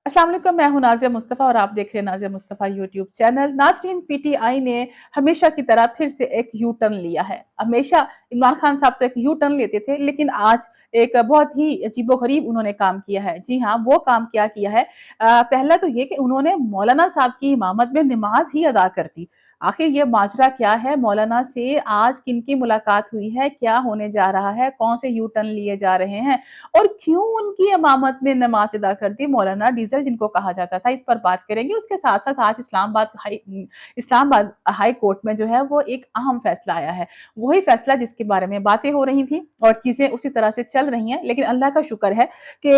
अस्सलाम वालेकुम, मैं हूं नाज़िया मुस्तफ़ा और आप देख रहे हैं नाज़िया मुस्तफ़ा यूट्यूब चैनल। नाज़रीन, पीटीआई ने हमेशा की तरह फिर से एक यू टर्न लिया है। हमेशा इमरान खान साहब तो एक यू टर्न लेते थे, लेकिन आज एक बहुत ही अजीबो-गरीब उन्होंने काम किया है। जी हाँ, वो काम क्या किया है। पहला तो ये कि उन्होंने मौलाना साहब की इमामत में नमाज ही अदा कर दी। आखिर ये माजरा क्या है, मौलाना से आज किनकी मुलाकात हुई है, क्या होने जा रहा है, कौन से यू टर्न लिए जा रहे हैं और क्यों उनकी इमामत में नमाज अदा कर दी मौलाना डीजल जिनको कहा जाता था, इस पर बात करेंगे। उसके साथ साथ आज इस्लामाबाद हाई कोर्ट में जो है वो एक अहम फैसला आया है। वही फैसला जिसके बारे में बातें हो रही थी और चीजें उसी तरह से चल रही हैं, लेकिन अल्लाह का शुक्र है कि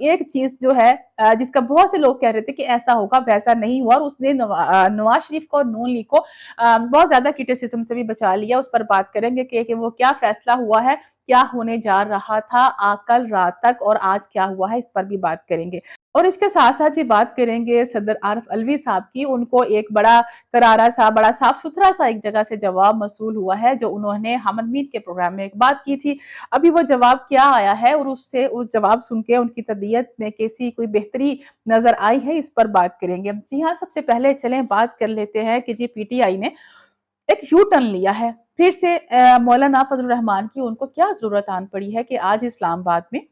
एक चीज जो है जिसका बहुत से लोग कह रहे थे कि ऐसा होगा वैसा नहीं हुआ और उसने नवाज शरीफ को और नून लीग को बहुत ज्यादा क्रिटिसिज्म से भी बचा लिया। उस पर बात करेंगे कि वो क्या फैसला हुआ है, क्या होने जा रहा था कल रात तक और आज क्या हुआ है, इस पर भी बात करेंगे। और इसके साथ साथ ये बात करेंगे सदर आरिफ अलवी साहब की। उनको एक बड़ा करारा सा, बड़ा साफ सुथरा सा एक जगह से जवाब मसूल हुआ है, जो उन्होंने हमद मीर के प्रोग्राम में एक बात की थी। अभी वो जवाब क्या आया है और उससे उस जवाब सुन के उनकी तबीयत में कैसी कोई बेहतरी नजर आई है, इस पर बात करेंगे। जी हाँ, सबसे पहले चलें बात कर लेते हैं कि जी पीटीआई ने एक यू टर्न लिया है। फिर से मौलाना फजल रहमान की उनको क्या ज़रूरत आन पड़ी है कि आज इस्लामाबाद में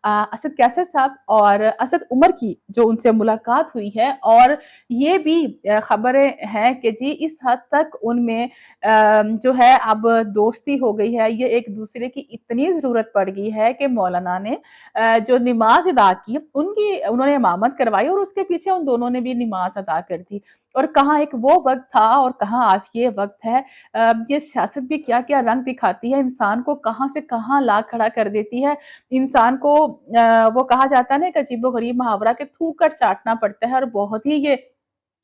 असद कैसर साहब और असद उमर की जो उनसे मुलाकात हुई है और ये भी खबरें हैं कि जी इस हद तक उनमें जो है अब दोस्ती हो गई है, ये एक दूसरे की इतनी ज़रूरत पड़ गई है कि मौलाना ने जो नमाज अदा की उनकी उन्होंने इमामत करवाई और उसके पीछे उन दोनों ने भी नमाज अदा कर दी। और कहाँ एक वो वक़्त था और कहाँ आज ये वक़्त है। ये सियासत भी क्या-क्या रंग दिखाती है, इंसान को कहाँ से कहाँ ला खड़ा कर देती है। इंसान को वो कहा जाता है ना, एक अजीबो-गरीब मुहावरा कि थूक कर चाटना पड़ता है और बहुत ही ये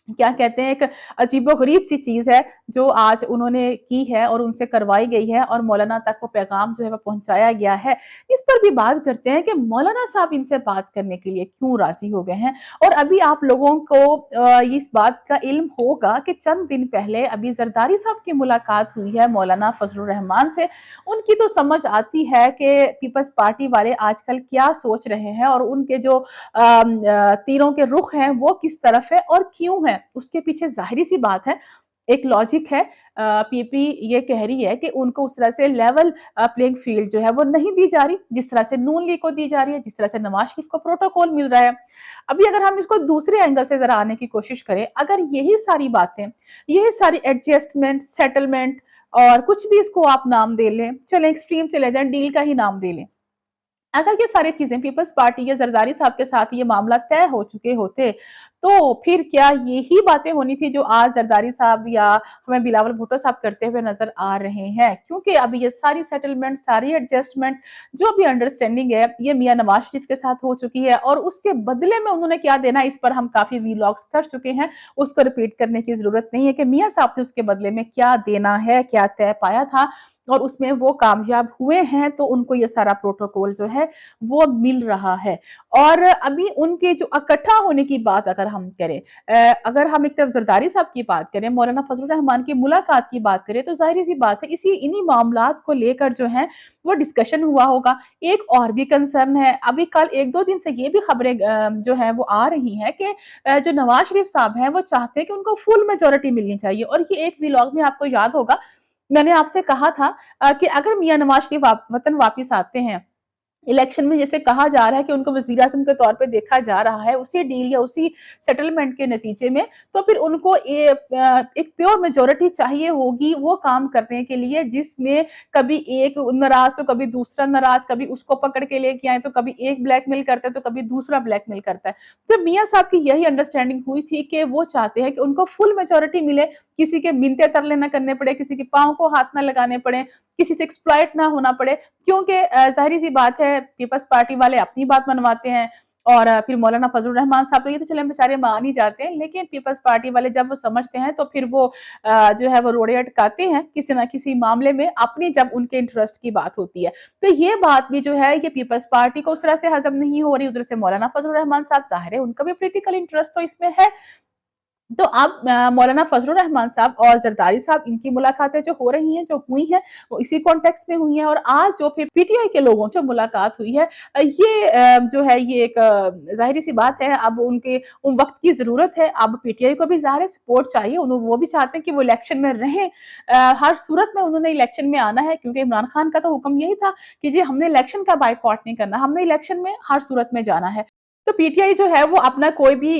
क्या कहते हैं, एक अजीबो-गरीब सी चीज़ है जो आज उन्होंने की है और उनसे करवाई गई है और मौलाना तक वो पैगाम जो है वो पहुँचाया गया है। इस पर भी बात करते हैं कि मौलाना साहब इनसे बात करने के लिए क्यों राज़ी हो गए हैं। और अभी आप लोगों को इस बात का इल्म होगा कि चंद दिन पहले अभी ज़रदारी साहब की मुलाकात हुई है मौलाना फजलुर रहमान से। उनकी तो समझ आती है कि पीपल्स पार्टी वाले आजकल क्या सोच रहे हैं और उनके जो तीरों के रुख हैं वो किस तरफ है और क्यों है, उसके पीछे ज़ाहिर सी बात है, एक लॉजिक है। पीपी ये कह रही है कि उनको उस तरह से लेवल प्लेइंग फील्ड जो है वो नहीं दी जा रही, जिस तरह से नून लीग को दी जा रही है, जिस तरह से नवाज शरीफ को प्रोटोकॉल मिल रहा है। अभी अगर हम इसको दूसरे एंगल से ज़रा आने की कोशिश करें, अगर यही सारी बातें, यही सारी एडजस्टमेंट, सेटलमेंट और कुछ भी इसको आप नाम दे लें, चलें एक्सट्रीम चले जाएँ, डील का ही नाम दे लें। अगर ये सारी चीज़ें पीपल्स पार्टी या ज़रदारी साहब के साथ ये मामला तय हो चुके होते, तो फिर क्या यही बातें होनी थी जो आज ज़रदारी साहब या हमें बिलावल भुट्टो साहब करते हुए नज़र आ रहे हैं? क्योंकि अभी ये सारी सेटलमेंट, सारी एडजस्टमेंट, जो भी अंडरस्टैंडिंग है, ये मियाँ नवाज़ शरीफ के साथ हो चुकी है और उसके बदले में उन्होंने क्या देना, इस पर हम काफ़ी व्लॉग्स कर चुके हैं, उसको रिपीट करने की ज़रूरत नहीं है कि मियाँ साहब ने उसके बदले में क्या देना है, क्या तय पाया था और उसमें वो कामयाब हुए हैं, तो उनको ये सारा प्रोटोकॉल जो है वो मिल रहा है। और अभी उनके जो इकट्ठा होने की बात अगर हम करें, अगर हम एक तरफ ज़रदारी साहब की बात करें, मौलाना फजलुर रहमान की मुलाकात की बात करें, तो ज़ाहिर-सी बात है इसी इन्हीं मामलात को लेकर जो है वो डिस्कशन हुआ होगा। एक और भी कंसर्न है, अभी कल 1-2 दिन से ये भी खबरें जो हैं वो आ रही हैं कि जो नवाज़ शरीफ साहब हैं वो चाहते हैं कि उनको फुल मेजॉरिटी मिलनी चाहिए और ये एक व्लॉग में आपको याद होगा, मैंने आपसे कहा था कि अगर मियाँ नवाज़ शरीफ वतन वापिस आते हैं, इलेक्शन में जैसे कहा जा रहा है कि उनको वज़ीर-ए-आज़म के तौर पे देखा जा रहा है, उसी डील या उसी सेटलमेंट के नतीजे में, तो फिर उनको एक प्योर मेजॉरिटी चाहिए होगी वो काम करने के लिए, जिसमें कभी एक नाराज़ तो कभी दूसरा नाराज़, कभी उसको पकड़ के लेके आए तो कभी एक ब्लैकमेल करता है तो कभी दूसरा ब्लैकमेल करता है। तो मियाँ साहब की यही अंडरस्टैंडिंग हुई थी कि वो चाहते हैं कि उनको फुल मेजॉरिटी मिले, किसी के मिन्नतें तरले ना करने पड़े, किसी के पाँव को हाथ ना लगाने पड़े, किसी से एक्सप्लॉइट ना होना पड़े। क्योंकि ज़ाहिर-सी बात है पीपल्स पार्टी वाले अपनी बात मनवाते हैं और फिर मौलाना फजलुर रहमान साहब तो ये तो चले बेचारे मान ही जाते हैं, लेकिन पीपल्स पार्टी वाले जब वो समझते हैं तो फिर वो जो है वो रोड़े अटकाते हैं किसी न किसी मामले में अपनी जब उनके इंटरेस्ट की बात होती है। तो ये बात भी जो है ये पीपल्स पार्टी को उस तरह से हज़म नहीं हो रही, उधर से मौलाना फजलुर रहमान साहब ज़ाहिर है उनका भी पॉलिटिकल इंटरेस्ट तो इसमें है। तो अब मौलाना फजलुर रहमान साहब और जरदारी साहब, इनकी मुलाकातें जो हो रही हैं, जो हुई हैं, वो इसी कॉन्टेक्स्ट में हुई हैं। और आज जो फिर पीटीआई के लोगों से मुलाकात हुई है, ये जो है ये एक ज़ाहिर-सी बात है, अब उनके उन वक़्त की ज़रूरत है। अब पीटीआई को भी ज़ाहिर है सपोर्ट चाहिए, वो भी चाहते हैं कि वो इलेक्शन में रहें। हर सूरत में उन्होंने इलेक्शन में आना है, क्योंकि इमरान खान का तो हुक्म यही था कि जी हमने इलेक्शन का बायकॉट नहीं करना, हमने इलेक्शन में हर सूरत में जाना है। तो पीटीआई जो है वो अपना कोई भी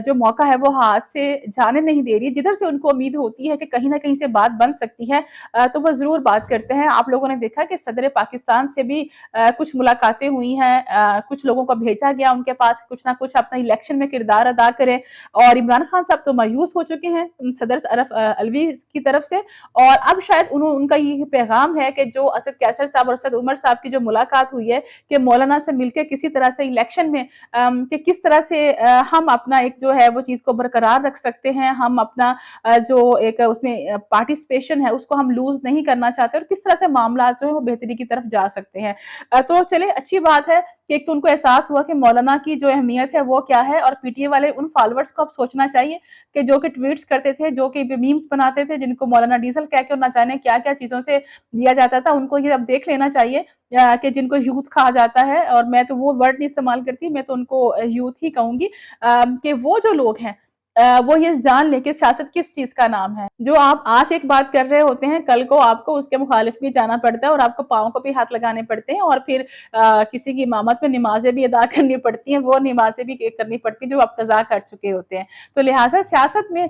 जो मौका है वो हाथ से जाने नहीं दे रही। जिधर से उनको उम्मीद होती है कि कहीं न कहीं से बात बन सकती है, तो वो ज़रूर बात करते हैं। आप लोगों ने देखा कि सदर पाकिस्तान से भी कुछ मुलाकातें हुई हैं, कुछ लोगों को भेजा गया उनके पास कुछ ना कुछ अपना इलेक्शन में किरदार अदा करें। और इमरान खान साहब तो मायूस हो चुके हैं सदर अलवी की तरफ से। और अब शायद उनका ये पैगाम है कि जो असद कैसर साहब और असद उमर साहब की जो मुलाकात हुई है कि मौलाना से मिलकर किसी तरह से इलेक्शन में कि किस तरह से हम अपना एक जो है वो चीज़ को बरकरार रख सकते हैं, हम अपना जो एक उसमें पार्टिसिपेशन है उसको हम लूज़ नहीं करना चाहते, और किस तरह से मामला जो है वो बेहतरी की तरफ जा सकते हैं। तो चलिए अच्छी बात है कि एक तो उनको एहसास हुआ कि मौलाना की जो अहमियत है वो क्या है, और पीटीए वाले उन फॉलोअर्स को अब सोचना चाहिए कि जो कि ट्वीट्स करते थे, जो कि मीम्स बनाते थे, जिनको मौलाना डीजल कह के और ना जाने क्या-क्या चीज़ों से दिया जाता था, उनको ये अब देख लेना चाहिए कि जिनको यूथ कहा जाता है, और मैं तो वो वर्ड नहीं इस्तेमाल करती, मैं तो उनको यूथ ही कहूँगी, कि वो जो लोग हैं वो ये जान लें कि सियासत किस चीज़ का नाम है। जो आप आज एक बात कर रहे होते हैं, कल को आपको उसके मुखालिफ भी जाना पड़ता है, और आपको पाँव को भी हाथ लगाने पड़ते हैं, और फिर किसी की इमामत में नमाज़ें भी अदा करनी पड़ती हैं, वो नमाज़ें भी करनी पड़ती हैं जो आप कज़ा कर चुके होते हैं। तो लिहाज़ा सियासत में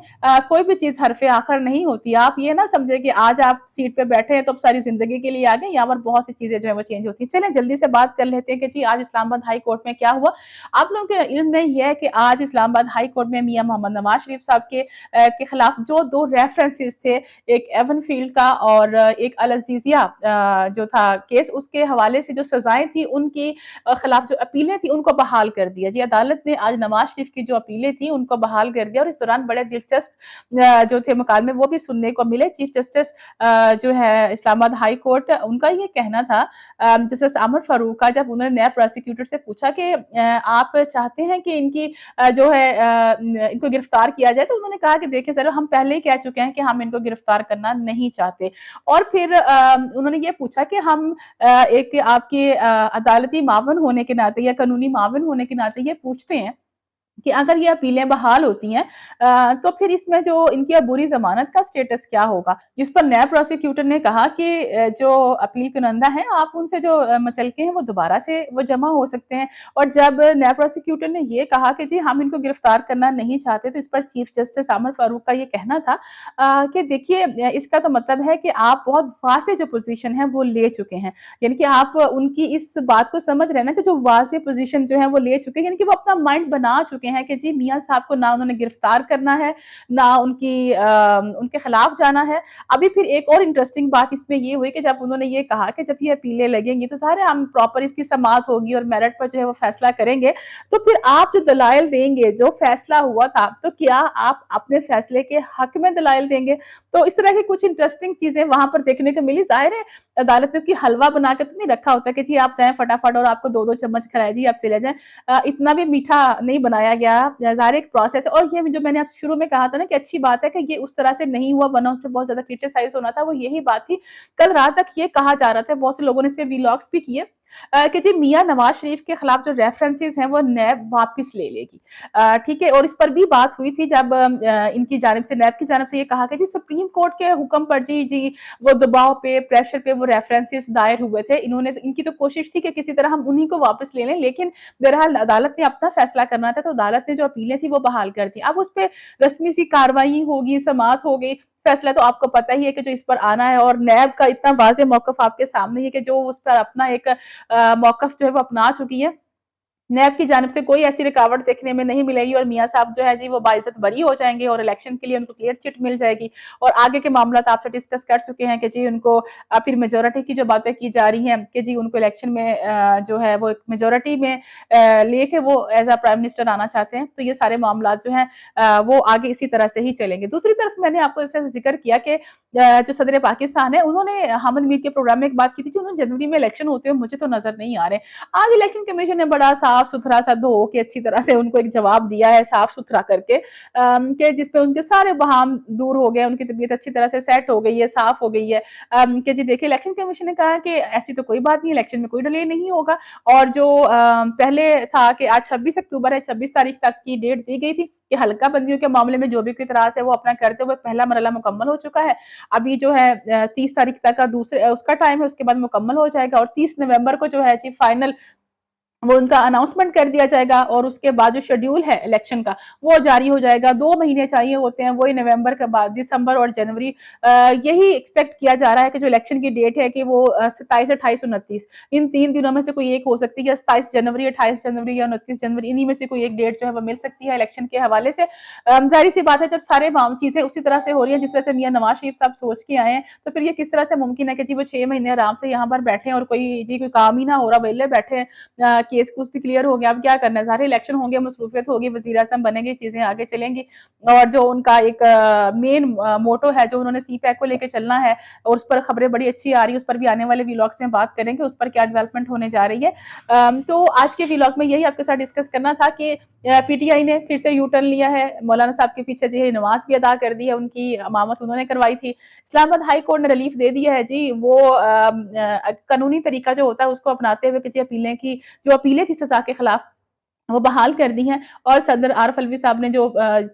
कोई भी चीज़ हरफ़े आखिर नहीं होती। आप ये ना समझें कि आज आप सीट पे बैठे हैं तो अब सारी ज़िंदगी के लिए आ गए, यहाँ पर बहुत सी चीज़ें जो है वो चेंज होती हैं। चलें जल्दी से बात कर लेते हैं कि जी आज इस्लामाबाद हाई कोर्ट में क्या हुआ? आप लोगों के इल्म में ये है कि आज इस्लामाबाद हाई कोर्ट में मियाँ मोहम्मद नवाज शरीफ साहब के खिलाफ जो 2 रेफरेंसेस थे, एक एवन फील्ड का और एक अल अज़ीज़िया जो था केस, उसके हवाले से जो सज़ाएँ थी उनकी खिलाफ जो अपीलें थी उनको बहाल कर दिया। जी अदालत ने आज नवाज शरीफ की जो अपीलें थी उनको बहाल कर दिया, और इस दौरान बड़े दिलचस्प जो थे मुकालमे वो भी सुनने को मिले। चीफ जस्टिस जो है इस्लामाबाद हाई कोर्ट, उनका ये कहना था, जस्टिस आमर फारूक का, जब उन्होंने नए प्रोसिक्यूटर से पूछा कि आप चाहते हैं कि इनकी जो है इनको गिरफ्तार किया जाए, तो उन्होंने कहा कि देखिए सर, हम पहले ही कह चुके हैं कि हम इनको गिरफ्तार करना नहीं चाहते। और फिर उन्होंने ये पूछा कि हम एक आपके अदालती मावन होने के नाते या कानूनी मावन होने के नाते ये पूछते हैं कि अगर ये अपीलें बहाल होती हैं, तो फिर इसमें जो इनकी अबूरी ज़मानत का स्टेटस क्या होगा? जिस पर नैब प्रोसिक्यूटर ने कहा कि जो अपील कुनंदा हैं, आप उनसे जो मुचलके हैं वो दोबारा से वो जमा हो सकते हैं। और जब नैब प्रोसिक्यूटर ने ये कहा कि जी हम इनको गिरफ्तार करना नहीं चाहते, तो इस पर चीफ जस्टिस आमर फारूक का ये कहना था कि देखिए, इसका तो मतलब है कि आप बहुत वाज़ेह जो पोज़ीशन है वो ले चुके हैं। यानी कि आप उनकी इस बात को समझ रहे हैं ना कि जो वाज़ेह पोज़ीशन जो है वो ले चुके हैं, यानी कि वो अपना माइंड बना चुके हैं कि जी मियाँ साहब को ना उन्होंने गिरफ्तार करना है, ना उनके खिलाफ जाना है। अभी फिर एक और इंटरेस्टिंग बात इसमें ये हुई कि जब उन्होंने ये कहा कि जब ये अपीलें लगेंगी तो सारे हम प्रॉपर इसकी समाअत होगी और मेरिट पर जो है वो फैसला करेंगे। तो फिर आप जो दलाइल देंगे, जो फैसला हुआ था, तो क्या आप अपने फैसले के हक में दलाइल देंगे? तो इस तरह की कुछ इंटरेस्टिंग चीज़ें वहाँ पर देखने को मिली। ज़ाहिर है अदालत में कि हलवा बना के तो नहीं रखा होता कि जी आप जाएँ फटाफट और आपको 2-2 चम्मच खिलाए जी आप चले जाएँ। इतना भी मीठा नहीं बनाया गया। ज़ाहिर है एक प्रोसेस है, और ये जो मैंने आपसे शुरू में कहा था ना कि अच्छी बात है कि ये उस तरह से नहीं हुआ, वरना उस पे बहुत ज़्यादा क्रिटिसाइज़ होना था, वो यही बात थी। कल रात तक ये कहा जा रहा था, बहुत से लोगों ने इस पे व्लॉग्स भी किए, कि जी मियाँ नवाज़ शरीफ के खिलाफ जो रेफरेंसेस हैं वो नैब वापस ले लेगी। ठीक है, और इस पर भी बात हुई थी जब इनकी जानिब से, नैब की जानिब से ये कहा कि जी सुप्रीम कोर्ट के हुक्म पर जी वो दबाव पे, प्रेशर पे वो रेफरेंसेस दायर हुए थे। इनकी तो कोशिश थी कि किसी तरह हम उन्हीं को वापस ले लें, लेकिन बहरहाल अदालत ने अपना फैसला करना था, तो अदालत ने जो अपीलें थी वो बहाल कर दी। अब उस पे रस्मी सी कार्रवाई होगी, समाअत होगी, फैसला तो आपको पता ही है कि जो इस पर आना है, और नैब का इतना वाज़ेह मौक़िफ़ आपके सामने ही है कि जो उस पर अपना एक मौक़िफ़ जो है वो अपना चुकी है। नैब की जानिब से कोई ऐसी रुकावट देखने में नहीं मिलेगी, और मियाँ साहब जो है जी वो बाइज़्ज़त बरी हो जाएँगे, और इलेक्शन के लिए उनको क्लियर चिट मिल जाएगी। और आगे के मामलात आपसे डिस्कस कर चुके हैं कि जी उनको फिर मेजॉरिटी की जो बातें की जा रही हैं कि जी उनको इलेक्शन में जो है वो एक मेजॉरिटी में लेके वो एज़ प्राइम मिनिस्टर आना चाहते हैं। तो ये सारे मामलात जो हैं वो आगे इसी तरह से ही चलेंगे। दूसरी तरफ मैंने आपको जैसे ज़िक्र किया कि जो सदर पाकिस्तान है, उन्होंने हामिद मीर के प्रोग्राम में एक बात की थी कि उन्होंने जनवरी में इलेक्शन होते हुए मुझे तो नज़र नहीं आ रहे। आज इलेक्शन कमीशन ने बड़ा साफ साफ सुथरा सा धो के अच्छी तरह से उनको एक जवाब दिया है साफ सुथरा करके, कि जिसपे उनके सारे बहाम दूर हो गए, उनकी तबीयत अच्छी तरह से सेट हो गई है, साफ हो गई है। कि जी देखिए इलेक्शन कमीशन ने कहा कि ऐसी तो कोई बात नहीं, इलेक्शन में कोई डिले नहीं होगा। और जो पहले था कि आज 26 अक्टूबर है, 26 तारीख तक की डेट दी गई थी कि हल्का बंदियों के मामले में जो भी कोई इतराज है वो अपना करते हुए पहला मरहला मुकम्मल हो चुका है। अभी जो है 30 तारीख तक का दूसरे उसका टाइम है, उसके बाद मुकम्मल हो जाएगा, और 30 नवंबर को जो है जी फाइनल वो उनका अनाउंसमेंट कर दिया जाएगा, और उसके बाद जो शेड्यूल है इलेक्शन का वो जारी हो जाएगा। 2 महीने चाहिए होते हैं, वही नवंबर के बाद दिसंबर और जनवरी। यही एक्सपेक्ट किया जा रहा है कि जो इलेक्शन की डेट है कि वो 27, 28, 29 इन 3 दिनों में से कोई एक हो सकती है। 27 जनवरी, 28 जनवरी या 29 जनवरी, इन्हीं में से कोई एक डेट जो है वो मिल सकती है इलेक्शन के हवाले से। जाहिर सी बात है, जब सारे चीजें उसी तरह से हो रही हैं जिस तरह से मियां नवाज शरीफ साहब सोच के आए हैं, तो फिर ये किस तरह से मुमकिन है कि जी वो 6 महीने आराम से यहाँ पर बैठे और कोई काम ही ना हो रहा, वेले बैठे, केस कूस भी क्लियर हो गया, अब क्या करना है, सारे इलेक्शन होंगे, मसरूफियत होगी, वजीर आजम बनेंगे, चीजें आगे चलेंगी। और जो उनका एक मेन मोटो है जो उन्होंने सी पैक को लेकर चलना है, और उस पर खबरें बड़ी अच्छी आ रही है, उस पर भी आने वाले व्लॉग्स में बात करेंगे उस पर क्या डेवलपमेंट होने जा रही है। तो आज के व्लॉग में यही आपके साथ डिस्कस करना था कि पीटीआई ने फिर से यू टर्न लिया है, मौलाना साहब के पीछे जो है नमाज भी अदा कर दी है, उनकी इमामत उन्होंने करवाई थी। इस्लामाबाद हाई कोर्ट ने रिलीफ दे दिया है जी, वो कानूनी तरीका जो होता है उसको अपनाते हुए कि जी अपीलें की जो अपीलें थी सजा के खिलाफ वो बहाल कर दी हैं। और सदर आरिफ अलवी साहब ने जो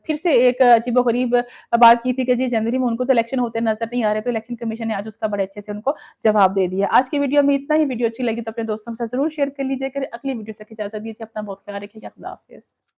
फिर से एक अजीबो-गरीब बात की थी कि जी जनवरी में उनको तो इलेक्शन होते नजर नहीं आ रहे, तो इलेक्शन कमीशन ने आज उसका बड़े अच्छे से उनको जवाब दे दिया। आज की वीडियो में इतना ही। वीडियो अच्छी लगी तो अपने दोस्तों के साथ जरूर शेयर कर लीजिएगा। अगली वीडियो तक इजाजत दीजिए, अपना बहुत ख्याल रखिएगा। खुदा हाफिज।